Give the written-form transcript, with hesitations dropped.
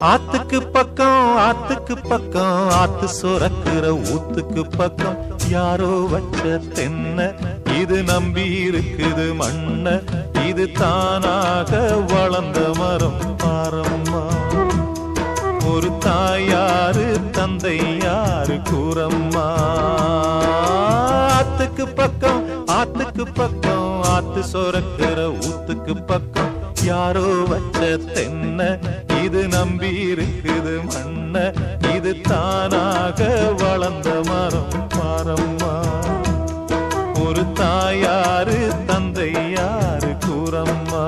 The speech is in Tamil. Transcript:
ஆத்துக்கு பக்கம் ஆத்து சுரக்கிற ஊத்துக்கு பக்கம் யாரோ வச்ச தென்ன இது நம்பி இருக்குது மண்ண இது தானாக வளர்ந்த மரம் பாரம்மா. ஒரு தாயாரு தந்தை யாரு கூறம்மா. ஆத்துக்கு பக்கம் ஆத்து சுரக்கிற ஊத்துக்கு பக்கம் யாரோ வச்ச தென்ன இது நம்பி இருக்குது மண்ண இது தானாக வளர்ந்த மரம் பாரம்மா. ஒரு தாயாரு தந்தை யாரு கூறம்மா.